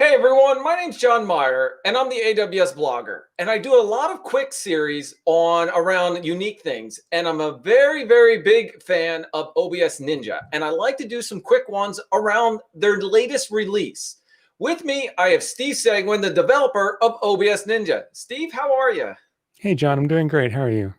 Hey everyone, my name's John Meyer, and I'm the AWS blogger. And I do a lot of quick series on around unique things. And I'm a very, very big fan of OBS.Ninja. And I like to do some quick ones around their latest release. With me, I have Steve Seguin, the developer of OBS.Ninja. Steve, how are you? Hey, John, I'm doing great. How are you?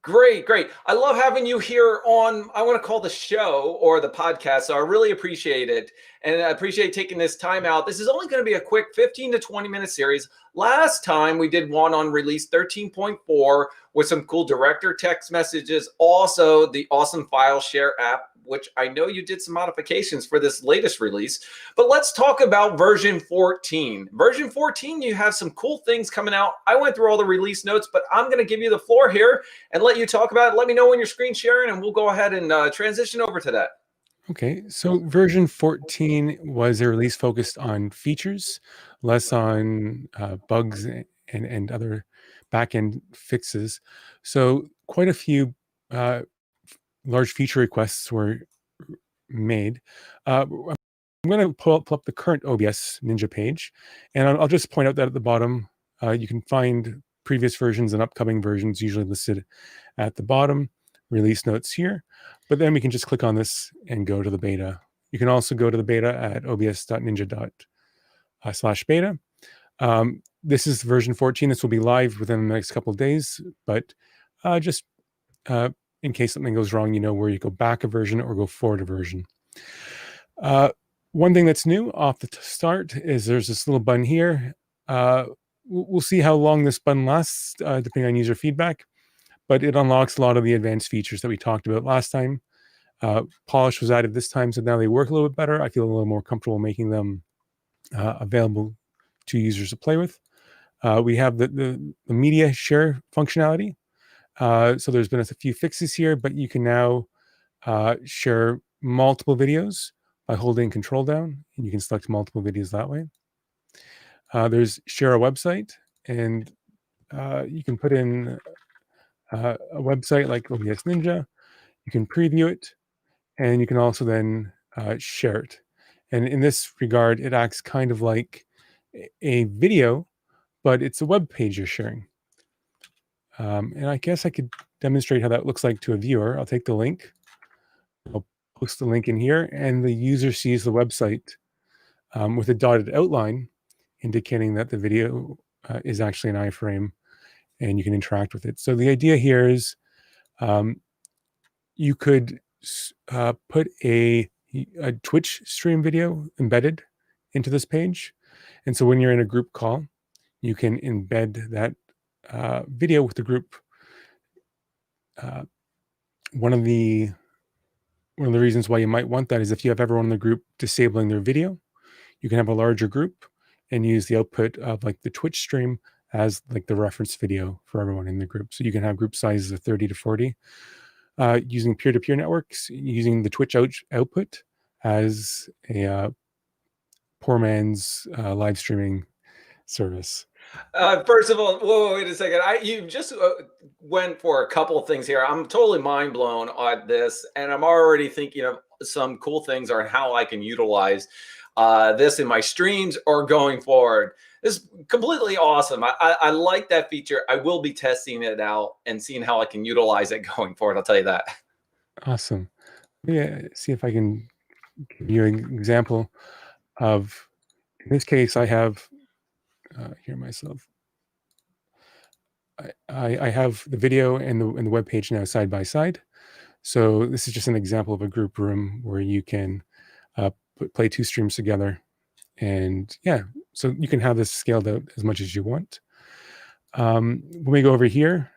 Great, great. I love having you here on, I want to call the show or the podcast. So I really appreciate it. And I appreciate taking this time out. This is only going to be a quick 15 to 20-minute series. Last time we did one on release 13.4 with some cool director text messages. Also, the awesome Fileshare app, which I know you did some modifications for this latest release. But let's talk about version 14. Version 14, you have some cool things coming out. I went through all the release notes, but I'm going to give you the floor here and let you talk about it. Let me know when you're screen sharing, and we'll go ahead and transition over to that. Okay, so version 14 was a release focused on features, less on bugs and other backend fixes. So quite a few large feature requests were made. I'm going to pull up the current OBS.Ninja page, and I'll just point out that at the bottom, you can find previous versions and upcoming versions usually listed at the bottom, release notes here, but then we can just click on this and go to the beta. You can also go to the beta at obs.ninja.com/beta. This is version 14. This will be live within the next couple of days, but just in case something goes wrong, you know where you go back a version or go forward a version. One thing that's new off the start is there's this little button here. We'll see how long this button lasts, depending on user feedback, but it unlocks a lot of the advanced features that we talked about last time. Polish was added this time, so now they work a little bit better. I feel a little more comfortable making them available to users to play with. We have the media share functionality. So there's been a few fixes here, but you can now share multiple videos by holding control down, and you can select multiple videos that way. There's share a website, and you can put in a website like OBS.Ninja. You can preview it, and you can also then share it. And in this regard, it acts kind of like a video, but it's a web page you're sharing. And I guess I could demonstrate how that looks like to a viewer. I'll take the link. I'll post the link in here, and the user sees the website with a dotted outline indicating that the video is actually an iframe, and you can interact with it. So the idea here is you could put a Twitch stream video embedded into this page. And so when you're in a group call, you can embed that video with the group. One of the reasons why you might want that is if you have everyone in the group disabling their video, you can have a larger group and use the output of like the Twitch stream as like the reference video for everyone in the group. So you can have group sizes of 30 to 40 using peer-to-peer networks, using the Twitch output as a poor man's live streaming service. First of all, whoa, wait a second. You just went for a couple of things here. I'm totally mind blown at this, and I'm already thinking of some cool things on how I can utilize this in my streams or going forward. This is completely awesome. I like that feature. I will be testing it out and seeing how I can utilize it going forward. I'll tell you that. Awesome. Yeah, see if I can give you an example of, in this case, I have here myself. I have the video and the web page now side by side. So this is just an example of a group room where you can play two streams together. And yeah, so you can have this scaled out as much as you want. When we go over here,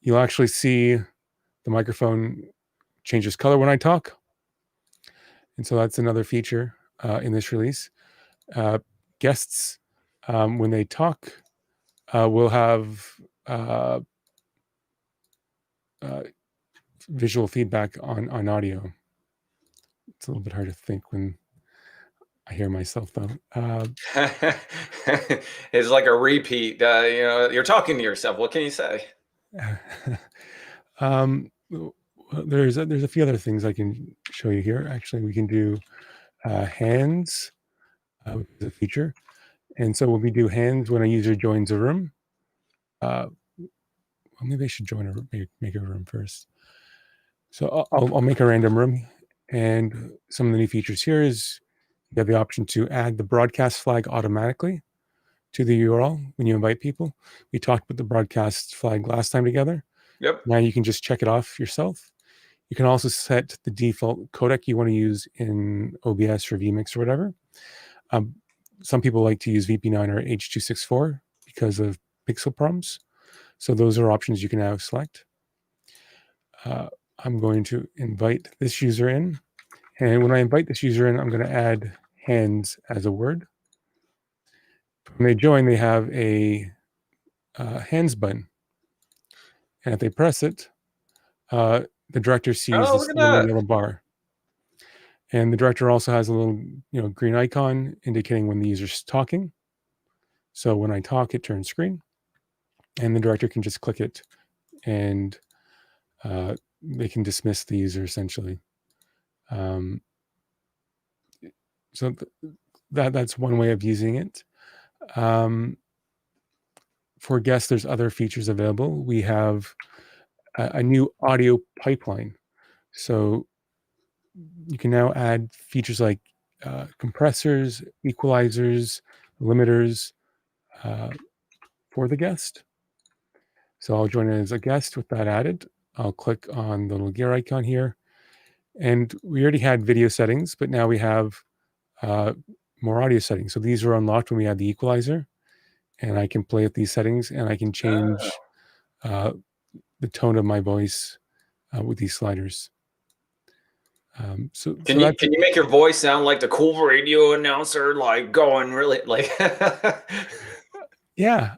you'll actually see the microphone changes color when I talk. And so that's another feature in this release. Guests, when they talk, will have visual feedback on audio. It's a little bit hard to think when I hear myself, though. It's like a repeat. You're talking to yourself. What can you say? There's a few other things I can show you here. Actually, we can do hands, which is a feature. And so when we do hands, when a user joins a room, well, maybe I should join make a room first. So I'll make a random room, and some of the new features here is you have the option to add the broadcast flag automatically to the URL when you invite people. We talked about the broadcast flag last time together. Yep. Now you can just check it off yourself. You can also set the default codec you want to use in OBS or vMix or whatever. Some people like to use VP9 or H.264 because of pixel problems. So those are options you can now select. I'm going to invite this user in. And when I invite this user in, I'm going to add hands as a word. When they join, they have a hands button. And if they press it, the director sees Oh, this look at little that. yellow bar. And the director also has a little green icon indicating when the user's talking. So when I talk, it turns green. And the director can just click it, and they can dismiss the user essentially. So that's one way of using it. For guests, there's other features available. We have a new audio pipeline. So you can now add features like compressors, equalizers, limiters for the guest. So I'll join as a guest with that added. I'll click on the little gear icon here. And we already had video settings, but now we have more audio settings. So these are unlocked when we add the equalizer. And I can play with these settings, and I can change the tone of my voice with these sliders. So Can that's you make your voice sound like the cool radio announcer, like going really like? yeah.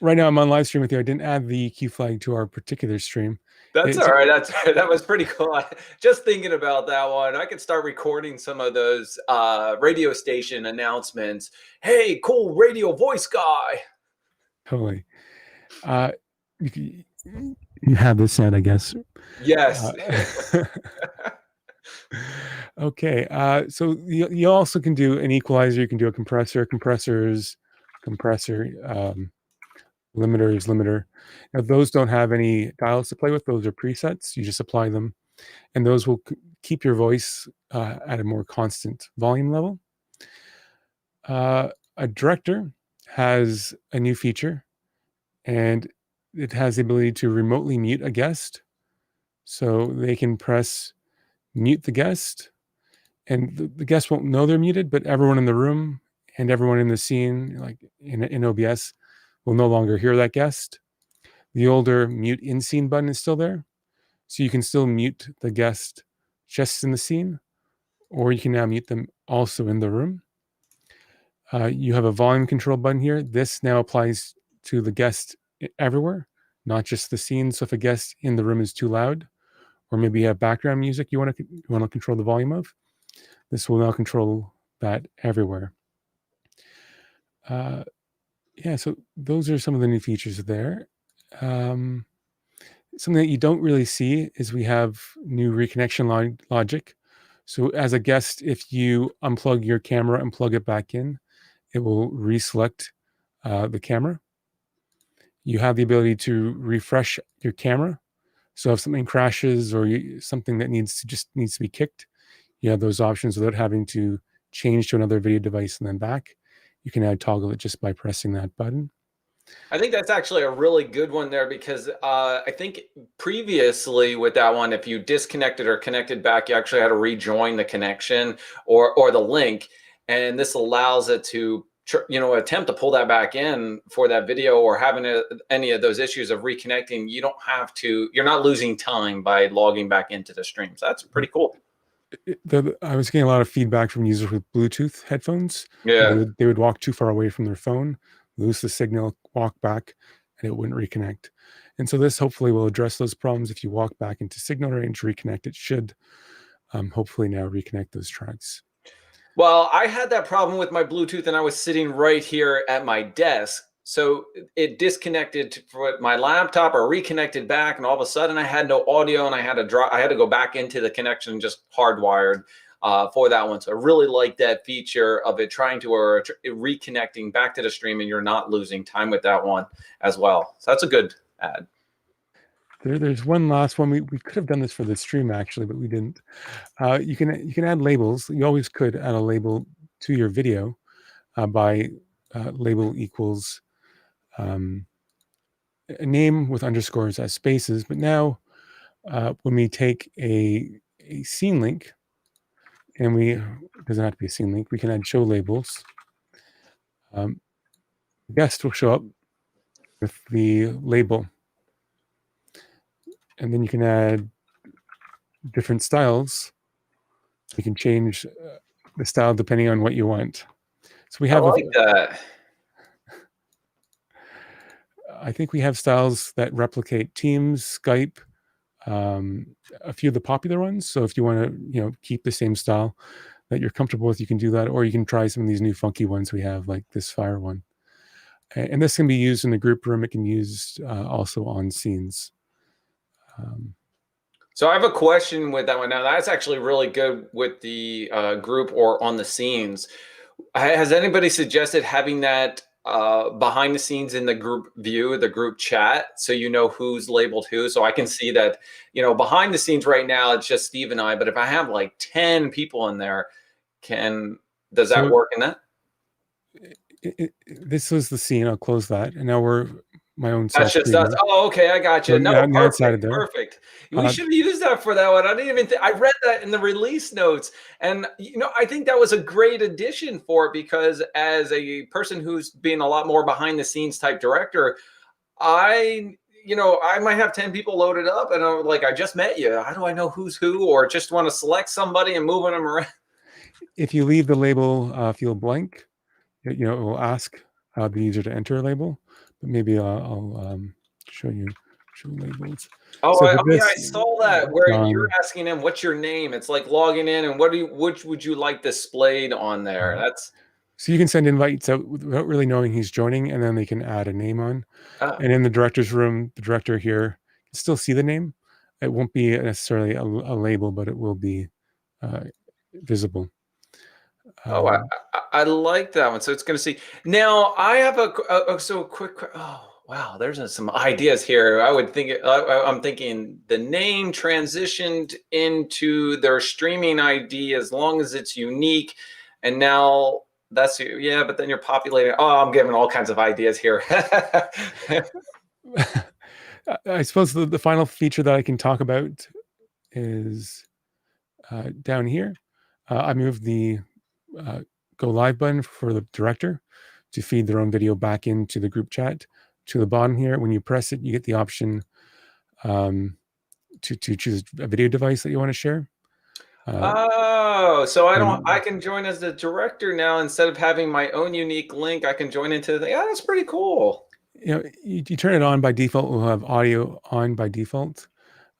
Right now I'm on live stream with you. I didn't add the EQ flag to our particular stream. That's all right. That's all right. That was pretty cool. Just thinking about that one, I could start recording some of those radio station announcements. Hey, cool radio voice guy. Totally. You have this set, I guess. Yes. Okay. So you also can do an equalizer. You can do a compressor, compressor, limiter. Now, those don't have any dials to play with. Those are presets. You just apply them, and those will keep your voice at a more constant volume level. A director has a new feature, and it has the ability to remotely mute a guest. So they can press mute the guest, and the guest won't know they're muted, but everyone in the room and everyone in the scene, like in OBS, will no longer hear that guest. The older mute in scene button is still there. So you can still mute the guest just in the scene, or you can now mute them also in the room. You have a volume control button here. This now applies to the guest everywhere, not just the scene. So if a guest in the room is too loud, or maybe you have background music you want to control the volume of, this will now control that everywhere. Yeah, so those are some of the new features there. Something that you don't really see is we have new reconnection logic. So as a guest, if you unplug your camera and plug it back in, it will reselect the camera. You have the ability to refresh your camera. So if something crashes or something that needs to be kicked, you have those options without having to change to another video device and then back. You can now toggle it just by pressing that button. I think that's actually a really good one there, because I think previously with that one, if you disconnected or connected back, you actually had to rejoin the connection or the link, and this allows it to attempt to pull that back in for that video, or having any of those issues of reconnecting. You don't have to. You're not losing time by logging back into the stream. So that's pretty cool. I was getting a lot of feedback from users with Bluetooth headphones. Yeah. They would walk too far away from their phone, lose the signal, walk back, and it wouldn't reconnect. And so this hopefully will address those problems. If you walk back into signal range, reconnect, it should hopefully now reconnect those tracks. Well, I had that problem with my Bluetooth, and I was sitting right here at my desk. So it disconnected from my laptop or reconnected back, and all of a sudden I had no audio, and I had to go back into the connection, just hardwired. for that one. So I really like that feature of it trying to or reconnecting back to the stream, and you're not losing time with that one as well. So that's a good add. There's one last one. We could have done this for the stream actually, but we didn't. You can add labels. You always could add a label to your video by label equals a name with underscores as spaces. But now when we take a scene link, and it doesn't have to be a scene link, we can add show labels. Guest will show up with the label. And then you can add different styles. You can change the style depending on what you want. So we have I like that. I think we have styles that replicate Teams, Skype, a few of the popular ones. So if you want to, keep the same style that you're comfortable with, you can do that, or you can try some of these new funky ones we have, like this fire one. And this can be used in the group room. It can be used also on scenes. So I have a question with that one. Now that's actually really good with the group or on the scenes. Has anybody suggested having that behind the scenes in the group view, the group chat, so you know who's labeled who? So I can see that, behind the scenes right now, it's just Steve and I, but if I have like 10 people in there, does that work in that? This was the scene. I'll close that. And now we're my own self. That's just us. Oh, okay. I got you. So no, perfect. Perfect. We should have used that for that one. I didn't even I read that in the release notes. And, I think that was a great addition for it, because as a person who's been a lot more behind the scenes type director, I might have 10 people loaded up and I'm like, I just met you. How do I know who's who? Or just want to select somebody and moving them around. If you leave the label field blank, it will ask the user to enter a label. But maybe I'll show you show labels. Oh, so I saw that where you're asking him, what's your name? It's like logging in and which would you like displayed on there? That's so you can send invites out without really knowing he's joining, and then they can add a name on. And in the director's room, the director here can still see the name. It won't be necessarily a label, but it will be visible. I like that one. So it's going to see. Now I have a quick. Oh wow, there's some ideas here. I would think. I'm thinking the name transitioned into their streaming ID as long as it's unique, and now that's but then you're populating. Oh, I'm giving all kinds of ideas here. I suppose the final feature that I can talk about is down here. I moved the go live button for the director to feed their own video back into the group chat. To the bottom here, when you press it, you get the option to choose a video device that you want to share. So I can join as the director now instead of having my own unique link. I can join into the. Yeah, that's pretty cool. You turn it on by default. We'll have audio on by default,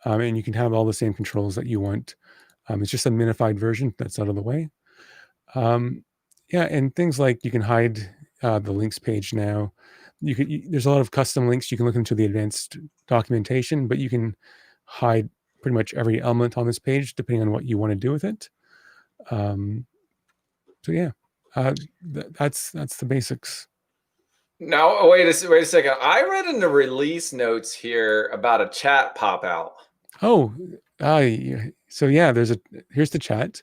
and you can have all the same controls that you want. It's just a minified version that's out of the way. And things like you can hide the links page now. There's a lot of custom links. You can look into the advanced documentation, but you can hide pretty much every element on this page depending on what you want to do with it. That's the basics. Now, wait a second. I read in the release notes here about a chat pop out. Oh, so yeah, here's the chat.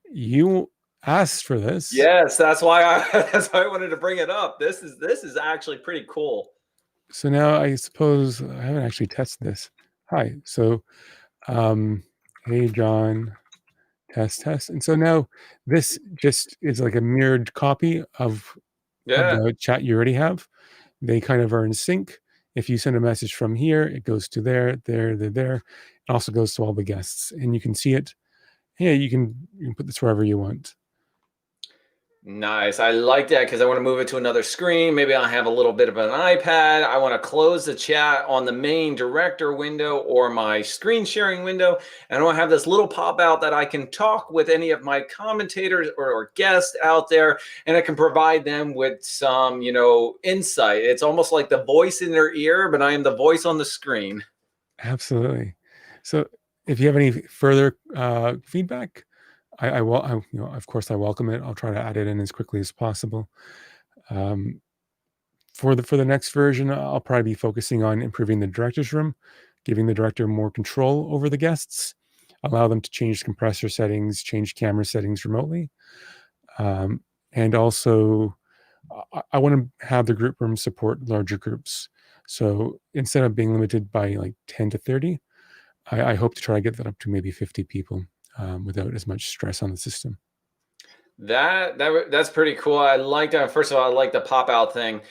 You asked for this. Yes, that's why I wanted to bring it up. This is actually pretty cool. So now I suppose I haven't actually tested this. Hi. So, hey John, test. And so now this just is like a mirrored copy of the chat you already have. They kind of are in sync. If you send a message from here, it goes to there. It also goes to all the guests, and you can see it. Yeah, you can put this wherever you want. Nice. I like that because I want to move it to another screen. Maybe I'll have a little bit of an iPad. I want to close the chat on the main director window or my screen sharing window. And I want to have this little pop out that I can talk with any of my commentators or guests out there. And I can provide them with some, insight. It's almost like the voice in their ear, but I am the voice on the screen. Absolutely. So if you have any further feedback, of course, I welcome it. I'll try to add it in as quickly as possible. For the next version, I'll probably be focusing on improving the director's room, giving the director more control over the guests, allow them to change compressor settings, change camera settings remotely. And also, I want to have the group room support larger groups. So instead of being limited by like 10 to 30, I hope to try to get that up to maybe 50 people without as much stress on the system. That's pretty cool. I like that. First of all, I like the pop out thing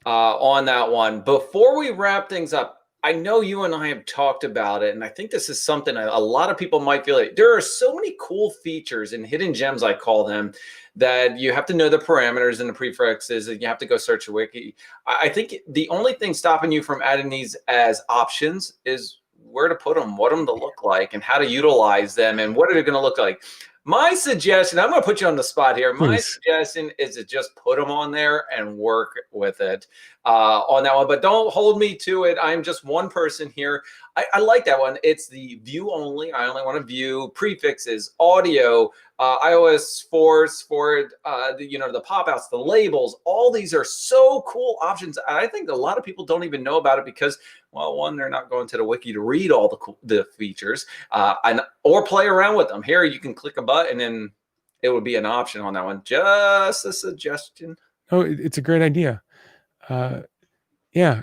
on that one. Before we wrap things up, I know you and I have talked about it, and I think this is something a lot of people might feel like there are so many cool features and hidden gems, I call them, that you have to know the parameters and the prefixes, and you have to go search the wiki. I think the only thing stopping you from adding these as options is where to put them, what them to look like, and how to utilize them, and what are they going to look like. My suggestion, I'm going to put you on the spot here. My suggestion is to just put them on there and work with it on that one. But don't hold me to it. I'm just one person here. I like that one. It's the view only. I only want to view prefixes, audio, iOS force for the pop-outs, the labels. All these are so cool options. I think a lot of people don't even know about it because, well, one, they're not going to the wiki to read all the features or play around with them. Here, you can click a button and it would be an option on that one. Just a suggestion. Oh, it's a great idea. Yeah.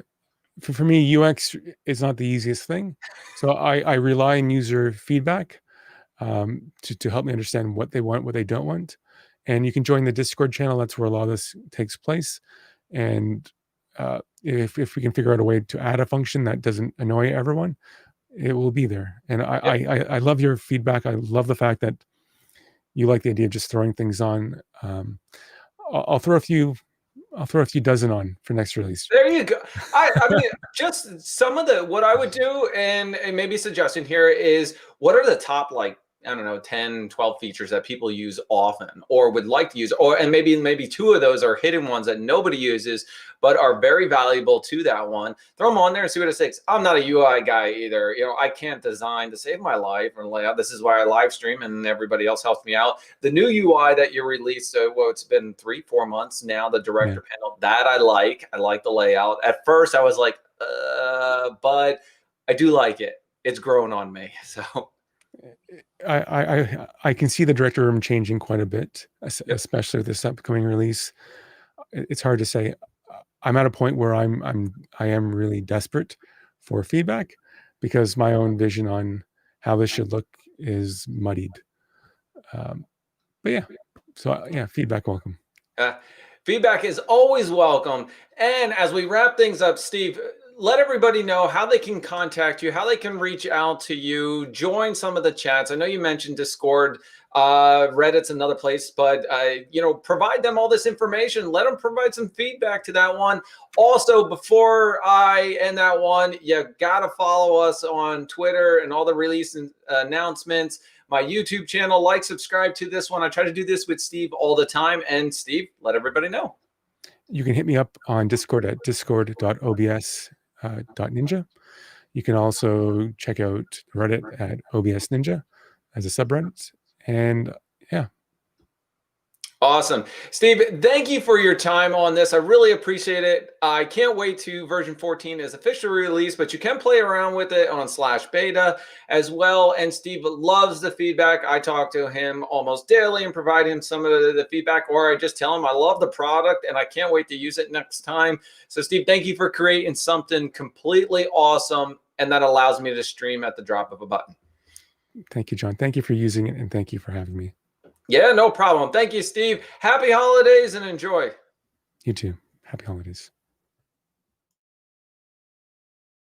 For me, UX is not the easiest thing. So I rely on user feedback to help me understand what they want, what they don't want. And you can join the Discord channel. That's where a lot of this takes place. And if we can figure out a way to add a function that doesn't annoy everyone, it will be there. And I love your feedback. I love the fact that you like the idea of just throwing things on. I'll throw a few dozen on for next release. There you go. I mean, just some of what I would do, and maybe a suggestion here is, what are the top, like, I don't know, 10, 12 features that people use often or would like to use, and maybe two of those are hidden ones that nobody uses but are very valuable to that one. Throw them on there and see what it takes. I'm not a UI guy either. I can't design to save my life or layout. This is why I live stream and everybody else helps me out. The new UI that you released, it's been 3-4 months now, the director panel, that I like the layout. At first I was like, but I do like it. It's grown on me. So I can see the director room changing quite a bit, especially with this upcoming release. It's hard to say. I'm at a point where I am really desperate for feedback because my own vision on how this should look is muddied. But yeah, so feedback welcome. Feedback is always welcome. And as we wrap things up, Steve, let everybody know how they can contact you, how they can reach out to you, join some of the chats. I know you mentioned Discord, Reddit's another place, but provide them all this information. Let them provide some feedback to that one. Also, before I end that one, you got to follow us on Twitter and all the release announcements. My YouTube channel, subscribe to this one. I try to do this with Steve all the time. And Steve, let everybody know. You can hit me up on Discord at discord.obs.Ninja. You can also check out Reddit at OBS.Ninja as a subreddit. And awesome. Steve, thank you for your time on this. I really appreciate it. I can't wait to version 14 is officially released, but you can play around with it on /beta as well. And Steve loves the feedback. I talk to him almost daily and provide him some of the feedback, or I just tell him I love the product and I can't wait to use it next time. So Steve, thank you for creating something completely awesome and that allows me to stream at the drop of a button. Thank you, John. Thank you for using it and thank you for having me. Yeah, no problem. Thank you, Steve. Happy holidays and enjoy. You too. Happy holidays.